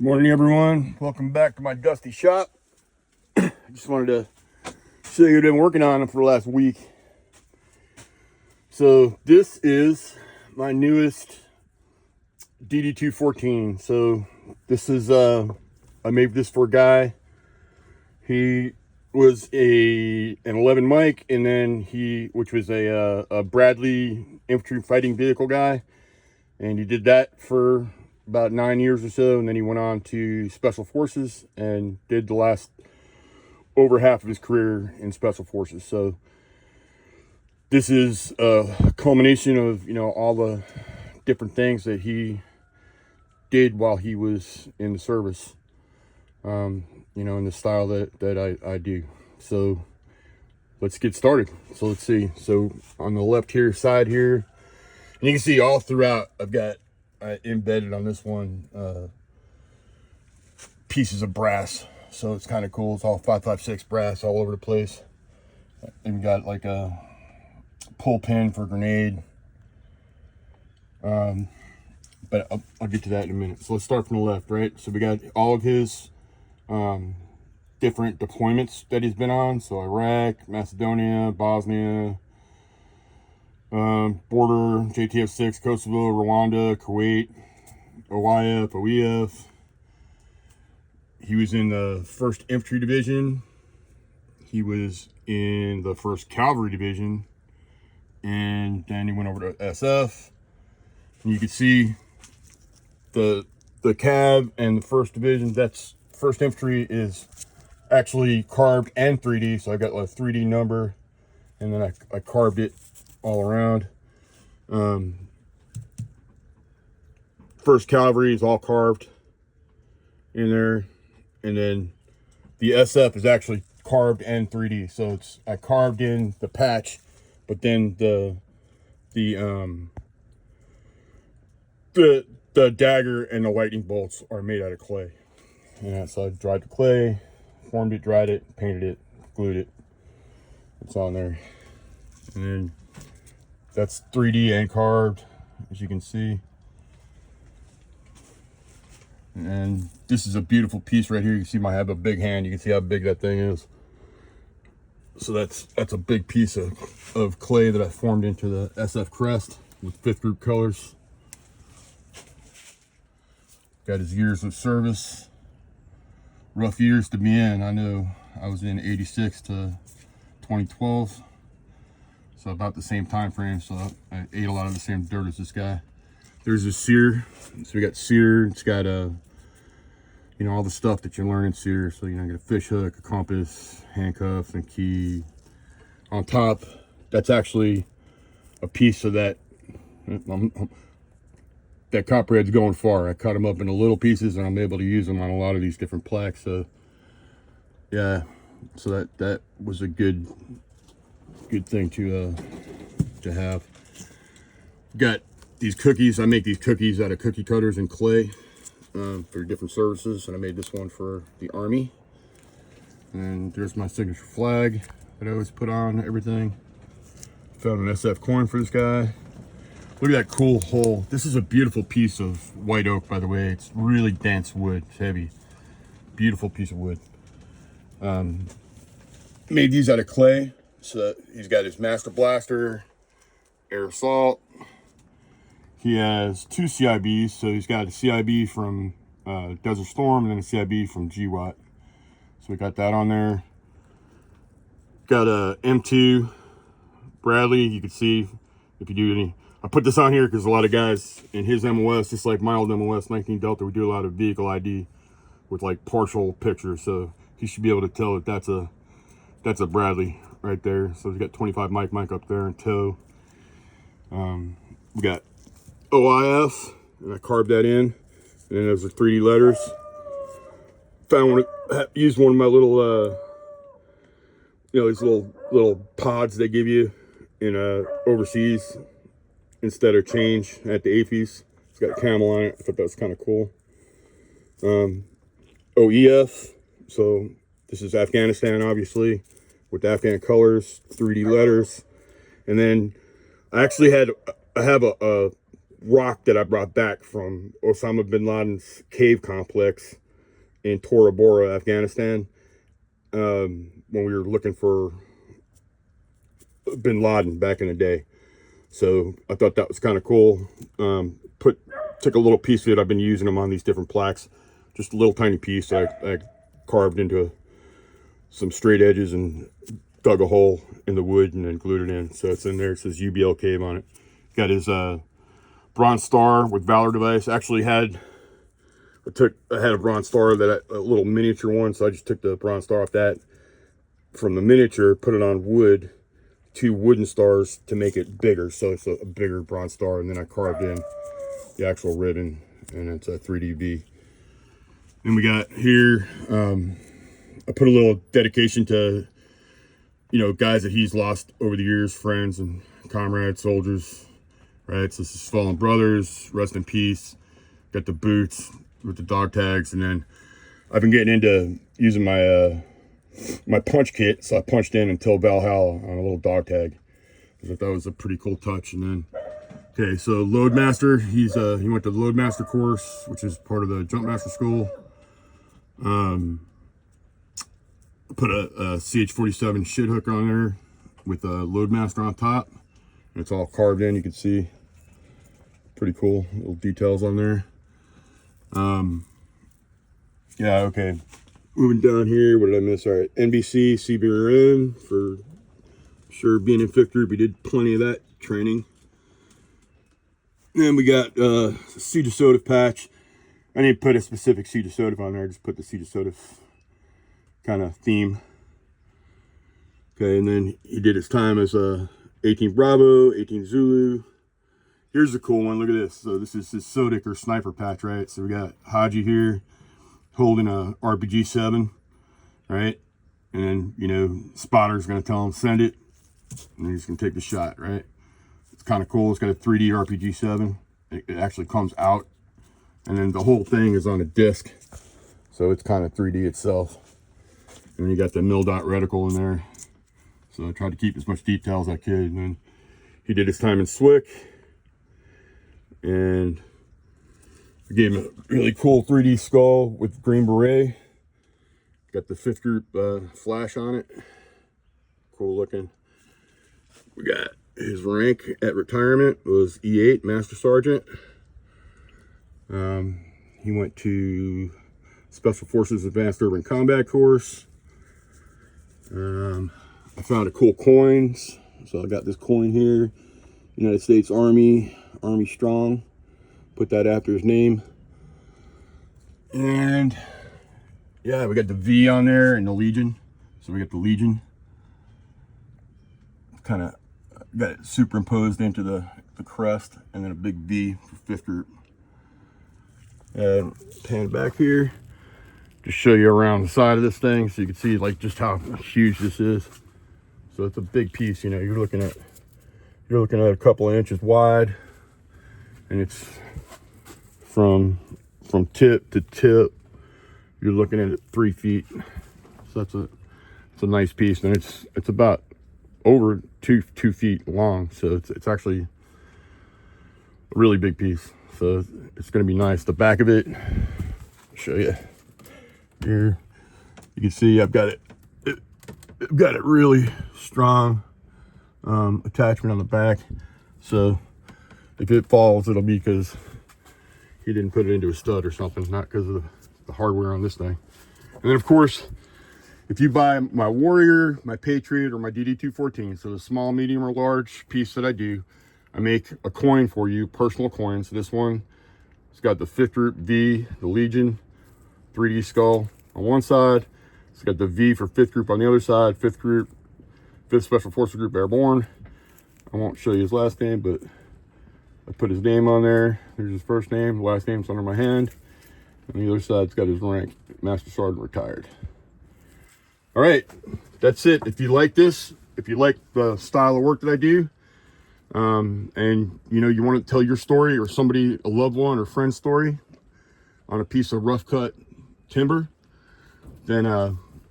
Morning, everyone. Welcome back to my dusty shop. I just wanted to show you what I've been working on for the last week. So this is my newest DD214. So this is I made this for a guy. He was an 11 mic, and then which was a Bradley infantry fighting vehicle guy, and he did that for about 9 years or so, and then he went on to Special Forces and did the last over half of his career in Special Forces. So this is a culmination of, all the different things that he did while he was in the service, in the style that I do. So let's get started. So let's see. So on the left here side here, and you can see all throughout, I've got embedded on this one pieces of brass, so it's kind of cool. It's all 5.56 brass all over the place, and we got like a pull pin for grenade, but I'll get to that in a minute. So let's start from the left, right? So we got all of his different deployments that he's been on. So Iraq, Macedonia, Bosnia, border, JTF-6, Kosovo, Rwanda, Kuwait, OIF, OEF. He was in the 1st Infantry Division. He was in the 1st Cavalry Division. And then he went over to SF. And you can see the Cav and the 1st Division. That's 1st Infantry is actually carved and 3D. So I got a 3D number. And then I carved it all around. 1st Cavalry is all carved in there, and then the SF is actually carved and 3D. So I carved in the patch, but then the dagger and the lightning bolts are made out of clay. Yeah, so I dried the clay, formed it, dried it, painted it, glued it. It's on there, and then that's 3D and carved, as you can see. And this is a beautiful piece right here. You can see I have a big hand. You can see how big that thing is. So that's a big piece of clay that I formed into the SF crest with 5th group colors. Got his years of service. Rough years to be in. I know I was in 86 to 2012. So about the same time frame. So I ate a lot of the same dirt as this guy. There's a sear. So we got sear. It's got all the stuff that you learn in sear. So I got a fish hook, a compass, handcuffs, and key. On top, that's actually a piece of that. That copperhead's going far. I cut them up into little pieces, and I'm able to use them on a lot of these different plaques. So yeah, so that was a good thing to have. Got these cookies. I make these cookies out of cookie cutters and clay for different services, and I made this one for the Army. And there's my signature flag that I always put on everything. Found an SF coin for this guy. Look at that cool hole. This is a beautiful piece of white oak, by the way. It's really dense wood. It's heavy. Beautiful piece of wood. Made these out of clay. So he's got his Master Blaster, Air Assault. He has 2 CIBs. So he's got a CIB from Desert Storm and then a CIB from GWAT. So we got that on there. Got a M2 Bradley. You can see if you do any. I put this on here because a lot of guys in his MOS, just like my old MOS 19 Delta, we do a lot of vehicle ID with like partial pictures. So he should be able to tell that that's a Bradley right there. So he's got 25 mic up there in tow. We got OIF, and I carved that in. And then there's the 3D letters. Used one of my little, these little pods they give you in overseas instead of change at the AFES. It's got a camel on it. I thought that was kind of cool. OEF. So this is Afghanistan, obviously, with Afghan colors, 3D letters. And then I have a rock that I brought back from Osama bin Laden's cave complex in Tora Bora, Afghanistan, when we were looking for bin Laden back in the day. So I thought that was kind of cool. Took a little piece of it. I've been using them on these different plaques. Just a little tiny piece I carved into some straight edges and dug a hole in the wood and then glued it in. So it's in there. It says UBL Cave on it. Got his bronze star with Valor device. Actually I had a bronze star, a little miniature one. So I just took the bronze star off that from the miniature, put it on wood, 2 wooden stars to make it bigger. So it's a bigger bronze star. And then I carved in the actual ribbon, and it's a 3DV. And we got here, I put a little dedication to, guys that he's lost over the years, friends and comrades, soldiers, right? So this is Fallen Brothers, rest in peace. Got the boots with the dog tags, and then I've been getting into using my my punch kit, so I punched in until Valhalla on a little dog tag. I thought that was a pretty cool touch. And then, okay, so Loadmaster, he went to the Loadmaster course, which is part of the Jumpmaster school. Put a CH-47 shit hook on there with a Loadmaster on top. And it's all carved in, you can see. Pretty cool, little details on there. Yeah, okay. Moving down here, what did I miss? All right, NBC, CBRN, for sure being in 5th group, we did plenty of that training. Then we got C. DeSotif patch. I didn't put a specific C. DeSotif on there, I just put the C. DeSotif kind of theme. Okay, and then he did his time as 18 Bravo, 18 Zulu. Here's the cool one, look at this. So this is his Sodic or sniper patch, right? So we got Haji here holding a RPG-7, right? And then, spotter's gonna tell him send it, and he's gonna take the shot, right? It's kind of cool. It's got a 3D RPG-7. It actually comes out, and then the whole thing is on a disc, so it's kind of 3D itself. And then you got the mil-dot reticle in there. So I tried to keep as much detail as I could. And then he did his time in SWCC, and I gave him a really cool 3D skull with Green Beret. Got the 5th group flash on it. Cool looking. We got his rank at retirement was E8 Master Sergeant. He went to Special Forces Advanced Urban Combat course. I found a cool coins. So I got this coin here. United States Army, Army Strong. Put that after his name. And yeah, we got the V on there and the Legion. So we got the Legion. Kind of got it superimposed into the crest, and then a big V for 5th group. And pan back here, just show you around the side of this thing so you can see like just how huge this is. So it's a big piece, you're looking at a couple of inches wide, and it's from tip to tip, you're looking at it 3 feet. So it's a nice piece, and it's about over 2 feet long. So it's actually a really big piece. So it's going to be nice. The back of it, I'll show you here. You can see I've got it really strong attachment on the back. So if it falls, it'll be because he didn't put it into a stud or something, not because of the hardware on this thing. And then of course, if you buy my Warrior, my Patriot, or my DD214, so the small, medium, or large piece that I do, I make a coin for you, personal coin. So this one, it's got the 5th group V, the Legion, 3D skull on one side. It's got the V for 5th group on the other side, 5th group, 5th Special Forces Group Airborne. I won't show you his last name, but I put his name on there. There's his first name, last name's under my hand. And the other side's got his rank, Master Sergeant retired. All right, that's it. If you like this, if you like the style of work that I do, and you want to tell your story or somebody, a loved one or friend's story on a piece of rough cut timber, then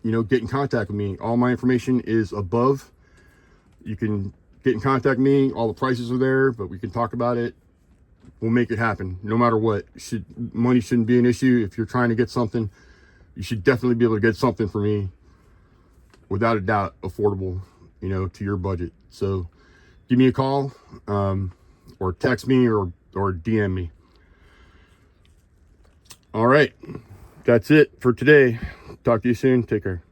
get in contact with me. All my information is above. You can get in contact with me. All the prices are there, but we can talk about it we'll make it happen no matter what. Money shouldn't be an issue. If you're trying to get something, you should definitely be able to get something for me, without a doubt, affordable, to your budget. So give me a call, or text me, or DM me. All right, that's it for today. Talk to you soon. Take care.